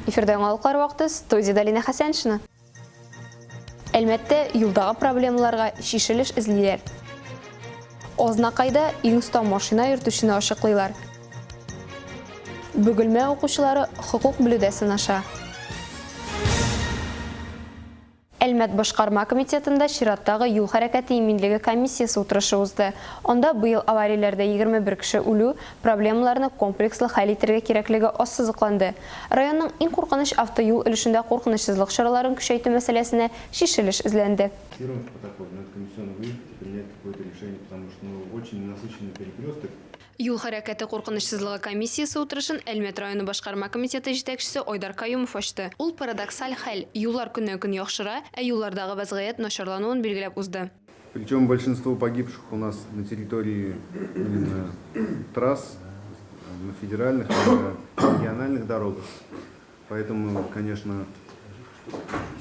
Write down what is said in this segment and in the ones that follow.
Эфирдә аңалыклар вакыты студияда Лина Хәсәншина. Әлмәттә юлдагы проблемаларга шишелеш эзлиләр. Ознакайда иң оста машина йөртүчене ачыклыйлар. Бөгелмә укучылары хукук белүдә сынаша. Әлмәт башкарма комитетында чираттагы юл хәрәкәте иминлеге комиссиясе утырышы узды. Онда быел аварияләрдә 21 кеше үлү проблемаларны комплекслы хәл итәргә кирәклеге ассызыкланды. Районның иң куркыныч автоюл өлешендә куркынычсызлык чараларын көчәйтү мәсьәләсенә шишелеш эзләнде. Юл хәрәкәте куркынычсызлыгы комиссиясе утырышын Әлмәт районы башкарма комитеты җитәкчесе Айдар Каюмов ачты. Ул парадоксаль хәл: юллар көннән-көн яхшыра, ә юллардагы вазгыять начарлануын билгеләп узды. Причем большинство погибших у нас на территории именно трасс, на федеральных, на региональных дорогах. Поэтому, конечно,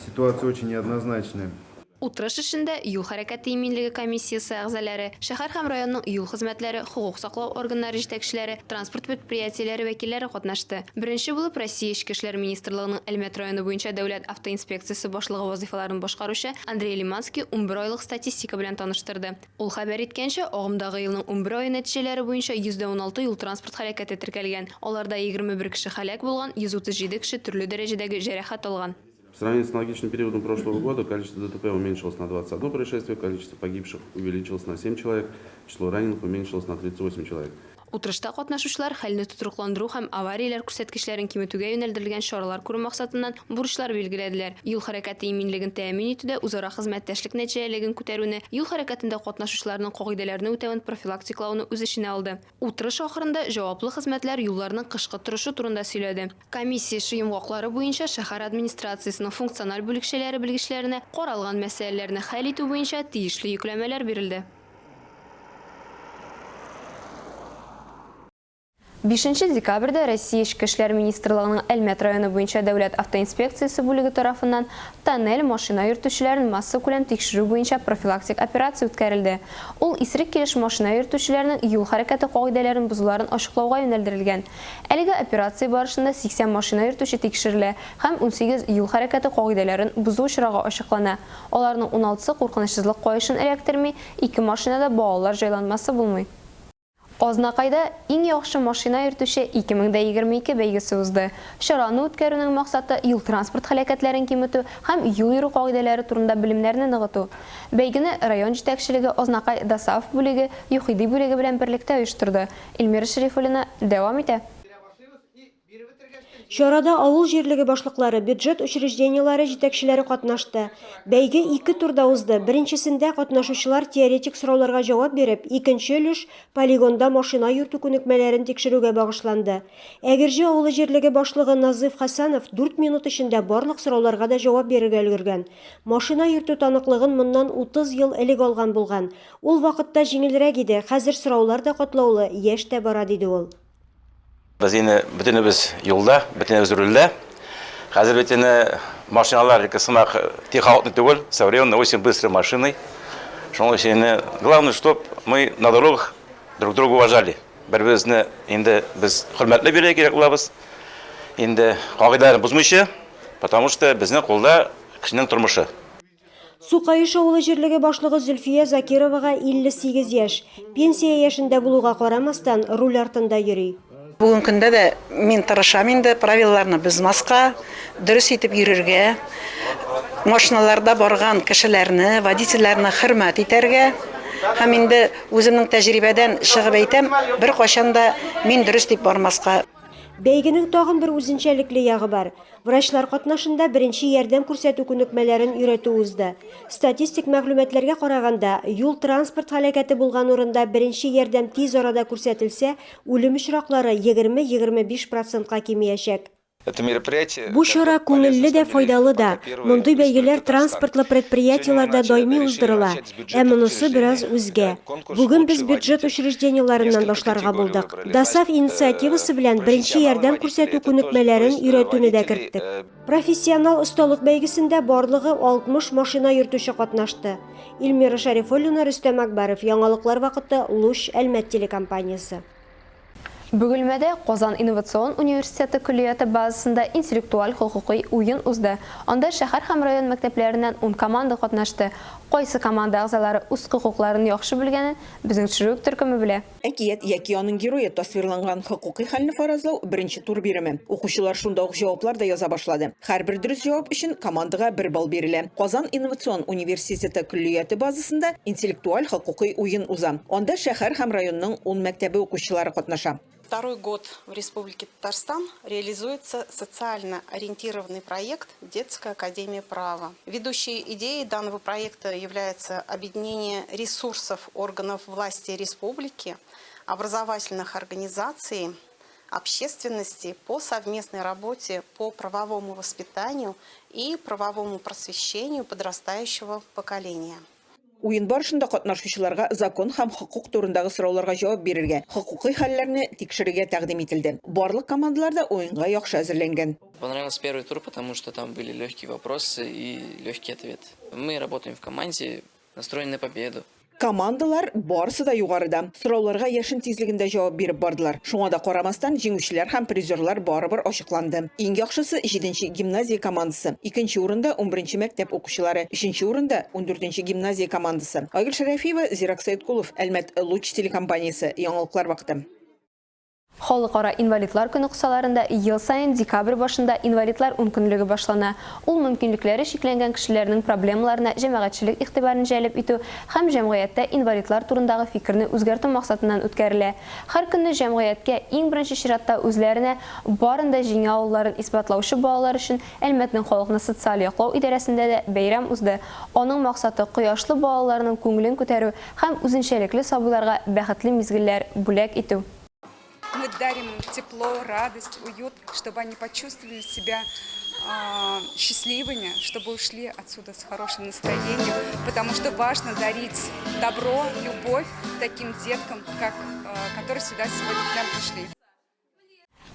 ситуация очень неоднозначная. Утырыш эшендә юл хәрәкәте иминлеге комиссиясе әгъзалары, шәһәр һәм районның юл хезмәтләре, хукук саклау органнары җитәкчеләре, транспорт предприятиеләре вәкилләре катнашты. Беренче булып Россия Эчке эшләр министрлыгының Әлмәт районы буенча дәүләт автоинспекциясе башлыгы вазифаларын башкаручы Андрей Лиманский 11 айлык статистика белән таныштырды. Ул хәбәр иткәнчә, агымдагы елның 11 ае нәтиҗәләре буенча 116 юл транспорт хәрәкәте теркәлгән. Аларда 21 кеше һәлак булган, 137 кеше төрле дәрәҗәдәге җәрәхәт алган. В сравнении с аналогичным периодом прошлого года количество ДТП уменьшилось на 21 происшествие, количество погибших увеличилось на 7 человек, число раненых уменьшилось на 38 человек. Утырышта катнашучылар хәлне тотрыкландыру һәм аварияләр күрсәткечләрен киметүгә юнәлдерелгән чаралар күрү максатыннан бурычлар билгеләделәр. Юл хәрәкәте иминлеген тәэмин итүдә үзара хезмәттәшлек нәтиҗәлелеген күтәрүне, юл хәрәкәтендә катнашучыларның кагыйдәләрне үтәвен профилактиклауны үз эченә алды. Утырыш ахырында җаваплы хезмәтләр юлларның кышкы торышы турында сөйләде. Комиссия йомгаклары буенча шәһәр администрациясенең функциональ бүлекчәләре белгечләренә каралган мәсьәләләрне хәл итү буенча тиешле йөкләмәләр бирелде. 5 декабрьдә Россия Эчке эшләр министрлыгының Әлмәт районы буенча дәүләт автоинспекциясе бүлеге тарафыннан тоннель машина йөртүчеләрен масса күләм тикшерү буенча профилактик операция үткәрелде. Ул исерек килеш машина йөртүчеләрнең юл хәрәкәте кагыйдәләрен бозуларын ачыклауга юнәлдерелгән. Әлеге операция барышында 80 машина йөртүче тикшерелә һәм 18 юл хәрәкәте кагыйдәләрен бозу очрагы ачыклана. Аларның 16-сы куркынычсызлык каешын эләктерми, 2 машинада балалар җайланмасы булмый. Ознакайда иң яхшы машина йөртүче 2022 бәйгесе узды. Чараны үткәрүнең максаты юл транспорт хәрәкәтләрен киметү һәм юл йөрү кагыйдәләре турында белемнәрне ныгыту. Бәйгене район җитәкчелеге Ознакай Дасаф бүлеге, Юхиди бүлеге белән берлектә оештырды. Илмира Шәрифуллина дәвам итә. Чарада авыл җирлеге башлыклары, бюджет учрежденияләре җитәкчеләре катнашты. Бәйге 2 турда узды. Беренчесендә катнашучылар теоретик сорауларга җавап биреп, икенче өлеш полигонда машина йөртү күнекмәләрен тикшерүгә багышланды. Әгерҗе авылы җирлеге башлыгы Назыйф Хәсәнов 4 минут эчендә барлык сорауларга да җавап бирергә өлгергән. Машина йөртү таныклыгын моннан 30 ел элек алган булган. Ул вакытта җиңелрәк иде. Хәзер сораулар да катлаулы, яшь тә бара диде ул. Biz yine bütünümüz yolda, bütünümüz rulda. Hazır bütünü машиналар, космак тихоходный тюль, современные, очень быстрые машины. Главное, чтобы мы на дорогах друг друга уважали. Бір-бірімізді енді біз құрметлі бере керек болабыз. Енді қағидаларын бұзмайша, потому что біздің қолда кішінің тұрмышы. Сукайыш авылы җирлеге башлыгы Зөлфия Закировага 58 яшь. Пенсия яшендә булуга карамастан руль артында йөри. Бүгін көндә дә мин тырышам инде правилаларны бозмаска, дөрес итеп йөрергә, машиналарда барган кешеләрне, водительләрне хөрмәт итәргә. Һәм инде үземнең тәҗрибәдән чыгып әйтәм, бер кашан да мин дөрес дип бармаска. Бәйгенең тагын бер үзенчәлекле ягы бар. Врачлар катнашында беренче ярдәм күрсәтү күнекмәләрен өйрәтү узды. Статистик мәгълүматларга караганда, юл транспорт һәлакәте булган урында беренче ярдәм тиз арада күрсәтелсә, үлем очраклары 20-25% кимиячәк. Бу чара күңелле дә файдалы да. Мондый бәйгеләр транспортлы предприятиеларда даими уздырыла. Ә монысы бераз үзгә. Бүген без бюджет учрежденияләреннән башларга булдык. Дасаф инициативасы белән беренче ярдәм күрсәтү күнекмәләрен өйрәтүне дә керттек. Профессионал осталык бәйгесендә барлыгы 60 машина йөртүче катнашты. Илмира Шәрифуллина, Рөстәм Акбаров, яңалыклар вакыты, Луч, Әлмәт телекомпаниясе. Бөгелмәдә Казан инновацион университеты күллияты базасында интеллектуаль хокукый уен узды. Анда шәһәр һәм район мәктәпләреннән 10 команда катнашты. Кайсы команда әгъзалары үз хокукларын яхшы белгәнен безнең төшерү төркеме белә. Әкият яки аның герое тасвирланган хокукый хәлне фаразлау беренче тур биреме. Укучылар шунда ук җаваплар да яза башлады. Һәрбер дөрес җавап өчен командага 1 балл бирелә. Казан инновацион университеты күллияты базасында интеллектуаль хокукый уен уза. Анда шәһәр һәм районның 10 мәктәбе укучылары катнаша. Второй год в Республике Татарстан реализуется социально ориентированный проект «Детская академия права». Ведущей идеей данного проекта является объединение ресурсов органов власти республики, образовательных организаций, общественности по совместной работе по правовому воспитанию и правовому просвещению подрастающего поколения. Уен барышында катнашучыларга закон һәм хукук турындагы сорауларга җавап бирергә, хукукый хәлләрне тикшерергә тәкъдим ителде. Барлык командалар да уенга яхшы әзерләнгән. Понравился первый тур, потому что там были легкие вопросы и легкий ответ. Мы работаем в команде, настроены на победу. Командалар барысы да югарыда. Сорауларга яшен тизлегендә җавап биреп бардылар. Шуңа да карамастан җиңүчеләр һәм призерлар барыбер ачыкланды. Иң яхшысы 7нче гимназия командасы, 2нче урында 11нче мәктәп укучылары, 3нче урында 14нче гимназия командасы. Айгөл Шәрәфиева, Зирак Сәйдкулов, Әлмәт Луч телекомпаниясе, яңалыклар вакыты. Халыкара инвалидлар көне кысаларында ел сайын декабрь башында инвалидлар 10 көнлеге башлана. Ул мөмкинлекләре шикләнгән кешеләрнең проблемаларына җәмәгатьчелек игътибарын җәлеп итү һәм җәмгыятьтә инвалидлар турындагы фикерне үзгәртү максатыннан үткәрелә. Һәр көнне җәмгыятькә иң беренче чиратта үзләренә барында җиңә алуларын исбатлаучы балалар өчен Әлмәтнең халыкны социаль яклау идарәсендә дә бәйрәм узды. Аның максаты кояшлы балаларның күңелен күтәрү һәм үзенчәлекле сабыйларга бәхетле мизгелләр бүләк итү. Мы дарим им тепло, радость, уют, чтобы они почувствовали себя счастливыми, чтобы ушли отсюда с хорошим настроением, потому что важно дарить добро, любовь таким деткам, которые сюда сегодня к нам пришли.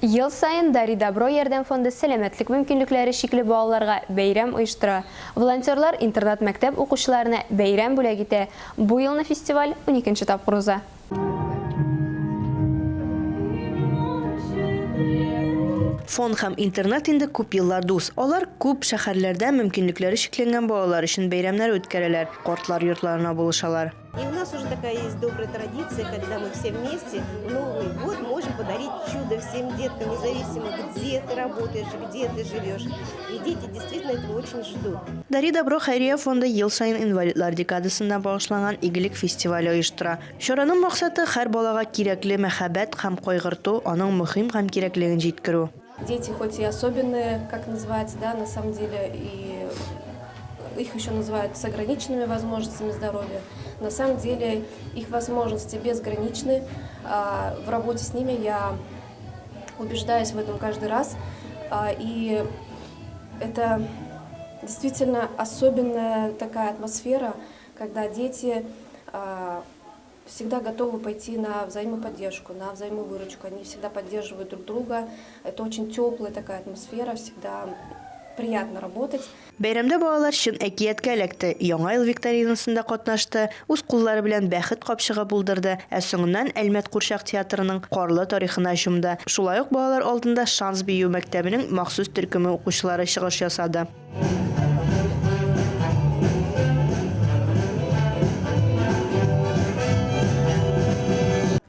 Ел сайын Дари Добро ярдәм фонды сәламәтлек мөмкинлекләре шикле балаларга бәйрәм оештыра. Волонтерлар интернат мәктәп укучыларына бәйрәм бүләк итә. Бу елны фестиваль 12нче тапкыр уза. Фон һәм интернет инде күп еллар дус. Алар күп шәһәрләрдә мөмкинлекләре шикләнгән балалар өчен бәйрәмнәр үткәрәләр, картлар йортларына булышалар. И у нас уже такая есть добрая традиция, когда мы все вместе в Новый год можем подарить чудо всем деткам, независимо где ты работаешь, где ты живешь. И дети действительно этого очень ждут. Дари Добро хәйрия фонды ел сайын инвалидлар декадасында багышланган игелек фестивале оештыра. Чараның максаты һәр балага кирәкле мәхәббәт һәм кайгырту, аның мөһим һәм кирәклеген җиткерү. Дети хоть и особенные, как называется, да, на самом деле, и их еще называют с ограниченными возможностями здоровья. На самом деле их возможности безграничны. В работе с ними я убеждаюсь в этом каждый раз. И это действительно особенная такая атмосфера, когда дети всегда готовы пойти на взаимоподдержку, на взаимовыручку. Они всегда поддерживают друг друга. Это очень теплая такая атмосфера, всегда приятно работать. Бәйрәмдә балалар чын әкияткә эләкте. Яңа ел викторинасында катнашты, үз куллары белән бәхет капчыгы булдырды, ә соңыннан Әлмәт Курчак театрының карлы тарихына чумды. Шулай ук балалар алдында шанс бию мәктәбенең махсус төркеме укучылары чыгыш ясады.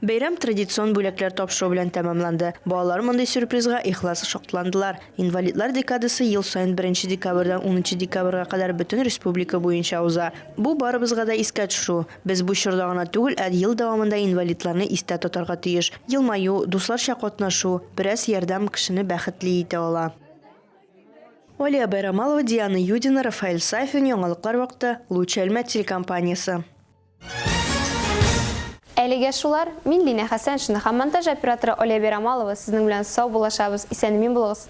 Бәйрәм традицион бүләкләр тапшыру белән тәмамланды. Балалар мондый сюрпризга ихлас шатландылар. Инвалидлар декадасы ел сайын 1 декабрьдән 10 декабрьгә кадәр бөтен республика буенча уза. Бу барыбызга да искә төшү. Без бу чорда гына түгел, ә ел дәвамында инвалидларны истә тотарга тиеш. Елмаю, дусларча катнашу, бераз ярдәм кешене бәхетле итә ала. Олия Байрамалова, Диана Юдина, Рафаэль Сафин, яңалыклар вакыты, Луч Әлмәт телекомпаниясе. Әлегә шулар, мин Лина Хәсән, монтаж операторы Олия Байрамалова, сезнең белән сау булашабыз, исән-мин булыгыз.